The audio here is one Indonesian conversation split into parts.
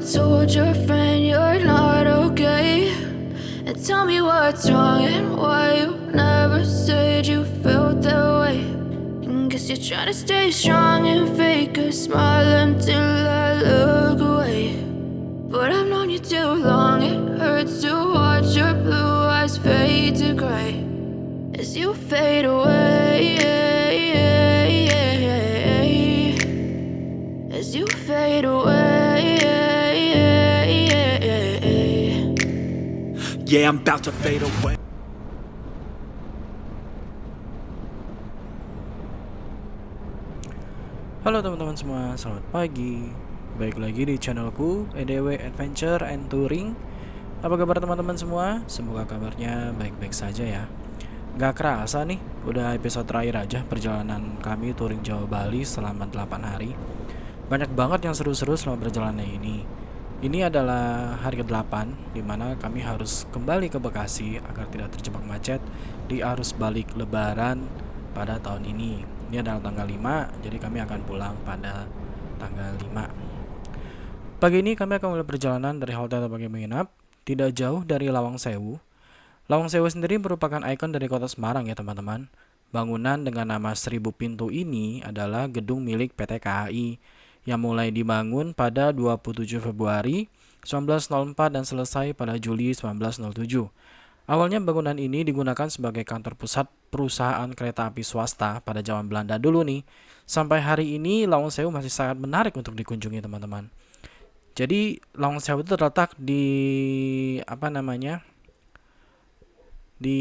told your friend you're not okay? And tell me what's wrong and why you never said you felt that way. And guess you're trying to stay strong and fake a smile until I look away. But I've known you too long, it hurts to watch your blue eyes fade to gray as you fade away. As you fade away. Yeah, I'm about to fade away. Halo teman-teman semua, selamat pagi. Baik lagi di channelku EDW Adventure and Touring. Apa kabar teman-teman semua? Semoga kabarnya baik-baik saja ya. Gak kerasa nih, udah episode terakhir aja perjalanan kami touring Jawa Bali selama 8 hari. Banyak banget yang seru-seru selama perjalanan ini. Ini adalah hari ke-8 di mana kami harus kembali ke Bekasi agar tidak terjebak macet di arus balik lebaran pada tahun ini. Ini adalah tanggal 5, jadi kami akan pulang pada tanggal 5. Pagi ini kami akan mulai perjalanan dari halte tempat kami menginap, tidak jauh dari Lawang Sewu. Lawang Sewu sendiri merupakan ikon dari kota Semarang ya teman-teman. Bangunan dengan nama 1000 pintu ini adalah gedung milik PT KAI yang mulai dibangun pada 27 Februari 1904 dan selesai pada Juli 1907. Awalnya bangunan ini digunakan sebagai kantor pusat perusahaan kereta api swasta pada zaman Belanda dulu nih. Sampai hari ini Lawang Sewu masih sangat menarik untuk dikunjungi teman-teman. Jadi Lawang Sewu itu terletak di di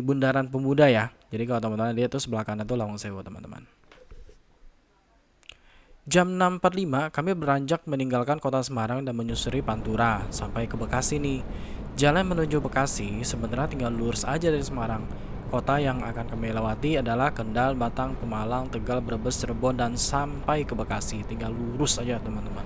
Bundaran Pemuda ya. Jadi kalau teman-teman lihat tuh sebelah kanan tuh Lawang Sewu teman-teman. Jam 6.45 kami beranjak meninggalkan kota Semarang dan menyusuri Pantura sampai ke Bekasi nih. Jalan menuju Bekasi sebenarnya tinggal lurus aja dari Semarang. Kota yang akan kami lewati adalah Kendal, Batang, Pemalang, Tegal, Brebes, Cirebon, dan sampai ke Bekasi. Tinggal lurus aja teman-teman.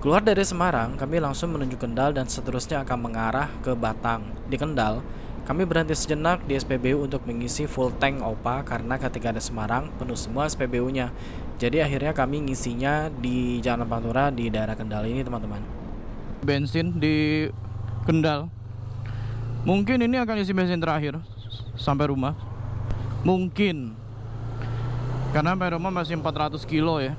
Keluar dari Semarang, kami langsung menuju Kendal dan seterusnya akan mengarah ke Batang. Di Kendal, kami berhenti sejenak di SPBU untuk mengisi full tank OPA karena ketika ada Semarang penuh semua SPBU-nya. Jadi akhirnya kami ngisinya di Jalan Pantura di daerah Kendal ini teman-teman. Bensin di Kendal. Mungkin ini akan isi bensin terakhir sampai rumah. Mungkin. Karena sampai rumah masih 400 kilo ya.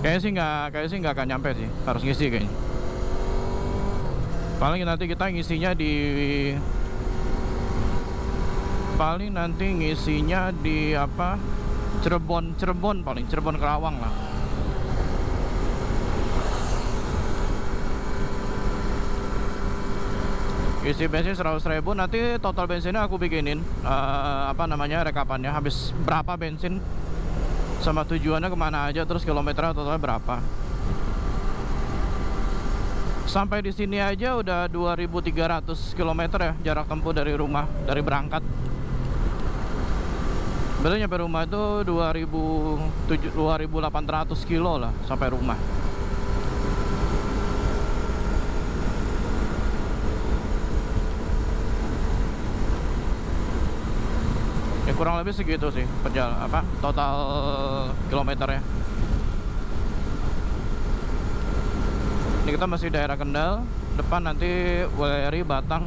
Kayaknya sih nggak akan nyampe sih. Harus ngisi kayaknya. Paling nanti kita ngisinya di Cirebon paling Cirebon Kerawang lah. Isi bensin 100.000, nanti total bensinnya aku bikinin rekapannya habis berapa bensin sama tujuannya kemana aja, terus kilometernya totalnya berapa. Sampai di sini aja udah 2.300 km ya jarak tempuh dari rumah, dari berangkat. Berarti nyampe rumah itu 2.800 kilo lah sampai rumah. Ya kurang lebih segitu sih total kilometernya. Ini kita masih daerah Kendal, depan nanti WRI Batang.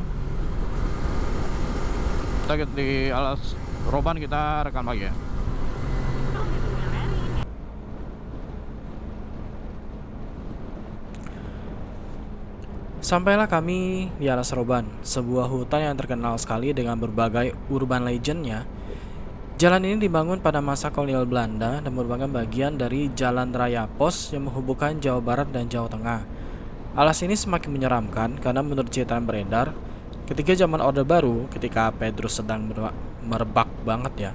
Kita di alas Roban kita rekam lagi ya. Sampailah kami di Alas Roban, sebuah hutan yang terkenal sekali dengan berbagai urban legendnya. Jalan ini dibangun pada masa kolonial Belanda dan merupakan bagian dari Jalan Raya Pos yang menghubungkan Jawa Barat dan Jawa Tengah. Alas ini semakin menyeramkan karena menurut cerita yang beredar, ketika zaman Orde Baru, ketika Petrus sedang merebak banget ya.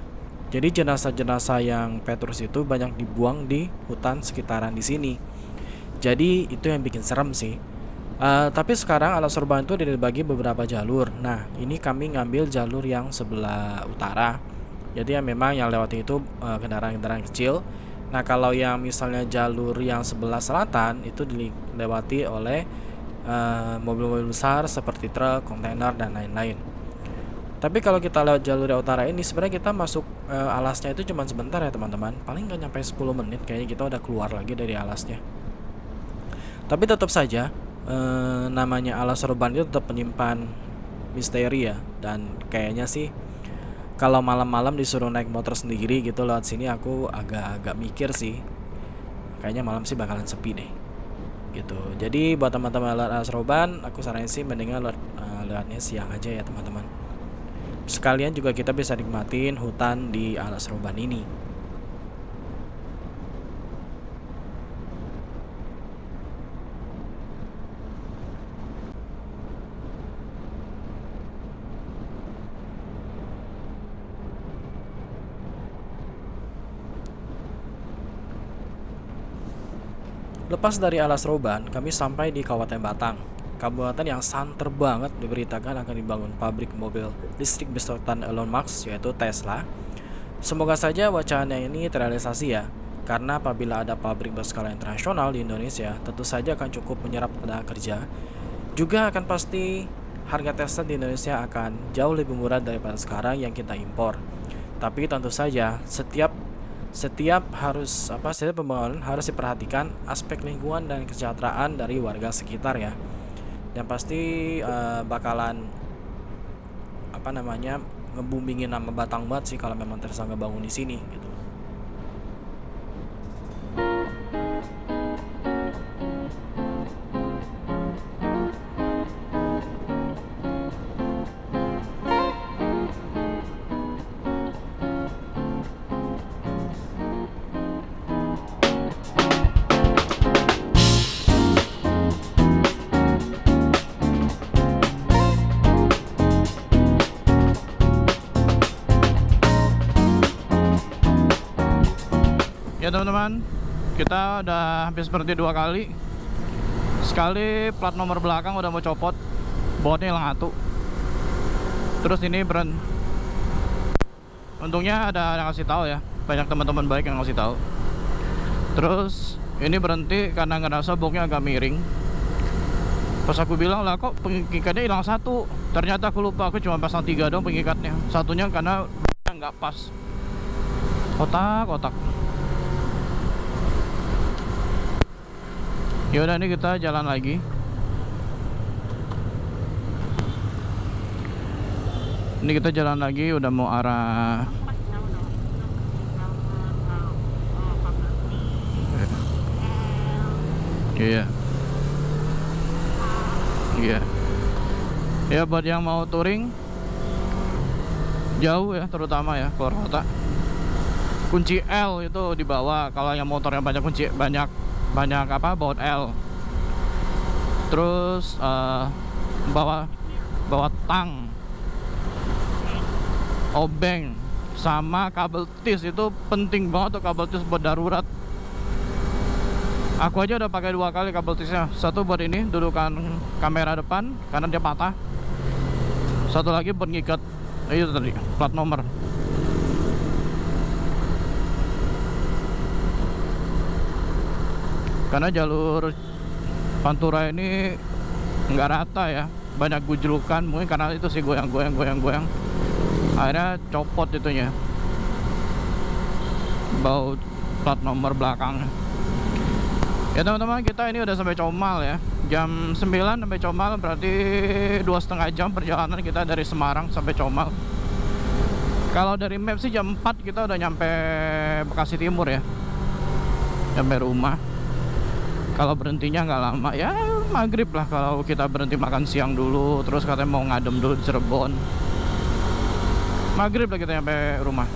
Jadi jenazah-jenazah yang Petrus itu banyak dibuang di hutan sekitaran di sini. Jadi itu yang bikin serem sih. Tapi sekarang Alas Roban itu dibagi beberapa jalur. Nah, ini kami ngambil jalur yang sebelah utara. Jadi ya memang yang lewati itu kendaraan-kendaraan kecil. Nah, kalau yang misalnya jalur yang sebelah selatan itu dilewati oleh mobil-mobil besar seperti truk, kontainer, dan lain-lain. Tapi kalau kita lewat jalur yang utara ini sebenarnya kita masuk alasnya itu cuma sebentar ya teman-teman. Paling nggak nyampe 10 menit kayaknya kita udah keluar lagi dari alasnya. Tapi tetap saja namanya Alas Roban itu tetap menyimpan misteri ya. Dan kayaknya sih kalau malam-malam disuruh naik motor sendiri gitu lewat sini, aku agak-agak mikir sih. Kayaknya malam sih bakalan sepi deh gitu. Jadi buat teman-teman lewat Alas Roban, aku saranin sih mendingan lewatnya siang aja ya teman-teman. Sekalian juga kita bisa nikmatin hutan di Alas Roban ini. Lepas dari Alas Roban, kami sampai di Kabupaten Batang. Kabupaten yang santer banget diberitakan akan dibangun pabrik mobil listrik besutan Elon Musk, yaitu Tesla. Semoga saja wacana ini terrealisasi ya, karena apabila ada pabrik berskala internasional di Indonesia, tentu saja akan cukup menyerap tenaga kerja. Juga akan pasti harga Tesla di Indonesia akan jauh lebih murah daripada sekarang yang kita impor. Tapi tentu saja setiap pembangunan harus diperhatikan aspek lingkungan dan kesejahteraan dari warga sekitar ya. Yang pasti bakalan nge-boomingin nama Batang banget sih kalau memang Tesla ngebangun di sini gitu. Ya teman-teman, kita udah hampir seperti 2 kali. Sekali plat nomor belakang udah mau copot, bautnya hilang satu. Terus ini untungnya ada yang ngasih tahu ya, banyak teman-teman baik yang ngasih tahu. Terus ini berhenti karena ngerasa boxnya agak miring. Pas aku bilang lah kok pengikatnya hilang satu, ternyata aku lupa, aku cuma pasang 3 dong pengikatnya. Satunya karena nggak pas, kotak. Yaudah, ini kita jalan lagi. Ini kita jalan lagi, udah mau arah Iya. Ya buat yang mau touring jauh ya, terutama ya keluar kota, kunci L itu dibawa. Kalau yang motornya banyak kunci, banyak baut L. Terus bawa tang, obeng, sama kabel tis. Itu penting banget tuh, kabel tis buat darurat. Aku aja udah pakai 2 kali kabel tisnya. Satu buat ini dudukan kamera depan karena dia patah. Satu lagi buat ngikat itu tadi plat nomor. Karena jalur Pantura ini nggak rata ya, banyak gujlukan. Mungkin karena itu sih goyang. Akhirnya copot itunya, baut plat nomor belakang. Ya teman-teman, kita ini udah sampai Comal ya. Jam 9 sampai Comal, berarti 2,5 jam perjalanan kita dari Semarang sampai Comal. Kalau dari map sih jam 4 kita udah nyampe Bekasi Timur ya, nyampe rumah. Kalau berhentinya nggak lama ya, maghrib lah. Kalau kita berhenti makan siang dulu, terus katanya mau ngadem dulu di Cirebon, maghrib lah kita nyampe rumah.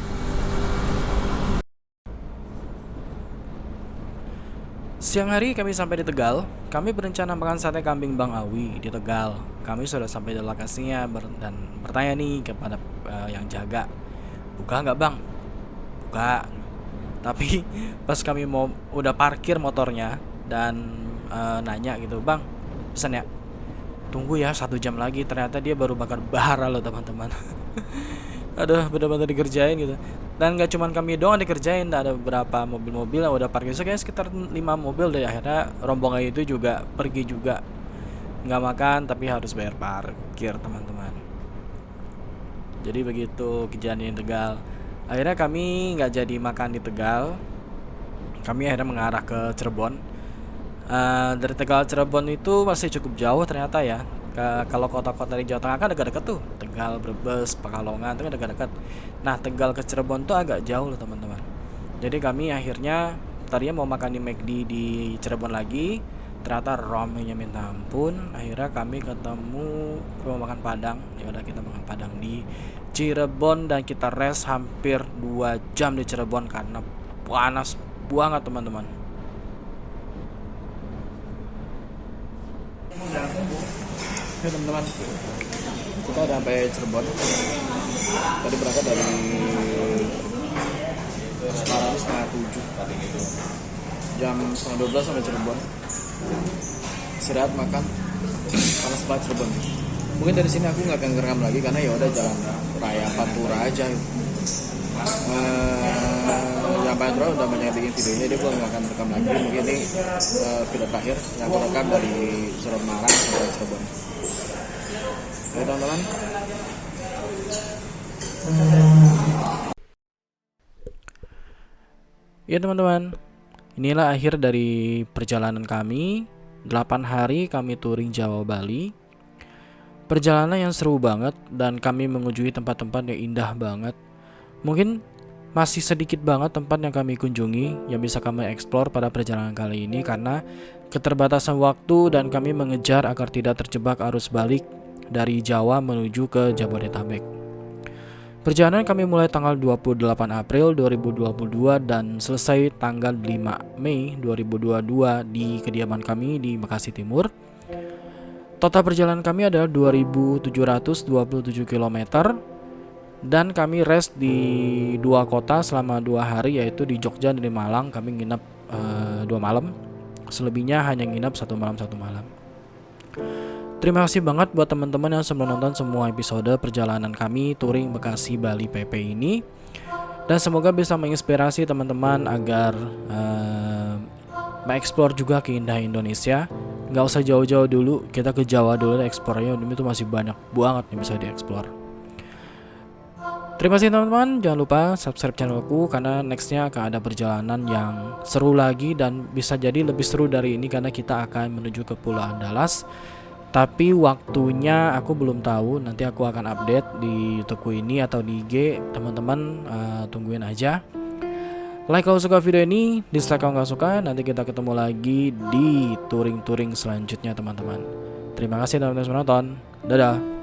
Siang hari kami sampai di Tegal. Kami berencana makan sate kambing Bang Awi di Tegal. Kami sudah sampai di lokasinya dan bertanya nih kepada yang jaga, buka nggak bang? Buka. Tapi pas kami udah parkir motornya dan nanya gitu, bang pesan ya, tunggu ya 1 jam lagi. Ternyata dia baru bakar bara loh teman-teman. Aduh, bener-bener dikerjain gitu. Dan gak cuman kami doang dikerjain, ada beberapa mobil-mobil yang udah parkir. So, kayaknya sekitar 5 mobil deh. Akhirnya rombongan itu juga pergi juga, nggak makan tapi harus bayar parkir teman-teman. Jadi begitu kejadian di Tegal. Akhirnya kami nggak jadi makan di Tegal. Kami akhirnya mengarah ke Cirebon. Dari Tegal Cirebon itu masih cukup jauh ternyata ya. Kalau kota-kota di Jawa Tengah kan dekat-dekat tuh, Tegal, Brebes, Pekalongan itu kan dekat-dekat. Nah, Tegal ke Cirebon tuh agak jauh loh teman-teman. Jadi kami akhirnya tadinya mau makan di McD di Cirebon lagi, ternyata ramenya minta ampun. Akhirnya kami ketemu rumah makan Padang. Ya udah kita makan Padang di Cirebon dan kita rest hampir 2 jam di Cirebon karena panas banget teman-teman. Oke teman-teman, kita udah sampai Cirebon. Tadi berangkat dari Semarang setengah 7, jam setengah 12 sampai Cirebon. Istirahat makan, panas banget Cirebon. Mungkin dari sini aku nggak akan ngerekam lagi karena ya udah jalan raya Pantura aja. Yang Pantura udah banyak bikin videonya, dia nggak akan rekam lagi. Mungkin ini video terakhir yang aku rekam dari Semarang sampai Cirebon. Oke teman-teman. Ya teman-teman, inilah akhir dari perjalanan kami. 8 hari kami touring Jawa Bali. Perjalanan yang seru banget dan kami mengunjungi tempat-tempat yang indah banget. Mungkin masih sedikit banget tempat yang kami kunjungi yang bisa kami eksplor pada perjalanan kali ini karena keterbatasan waktu dan kami mengejar agar tidak terjebak arus balik dari Jawa menuju ke Jabodetabek. Perjalanan kami mulai tanggal 28 April 2022 dan selesai tanggal 5 Mei 2022 di kediaman kami di Bekasi Timur. Total perjalanan kami adalah 2.727 km dan kami rest di 2 kota selama 2 hari, yaitu di Jogja dan di Malang. Kami nginep 2 malam, selebihnya hanya nginep 1 malam 1 malam. Terima kasih banget buat teman-teman yang sudah nonton semua episode perjalanan kami touring Bekasi Bali PP ini, dan semoga bisa menginspirasi teman-teman agar mengeksplor juga keindahan Indonesia. Nggak usah jauh-jauh dulu, kita ke Jawa dulu eksplornya, itu masih banyak banget yang bisa dieksplor. Terima kasih teman-teman, jangan lupa subscribe channelku karena nextnya akan ada perjalanan yang seru lagi dan bisa jadi lebih seru dari ini karena kita akan menuju ke Pulau Andalas. Tapi waktunya aku belum tahu, nanti aku akan update di YouTubeku ini atau di IG, teman-teman tungguin aja. Like kalau suka video ini, dislike kalau nggak suka. Nanti kita ketemu lagi di touring-touring selanjutnya teman-teman. Terima kasih teman-teman sudah nonton. Dadah.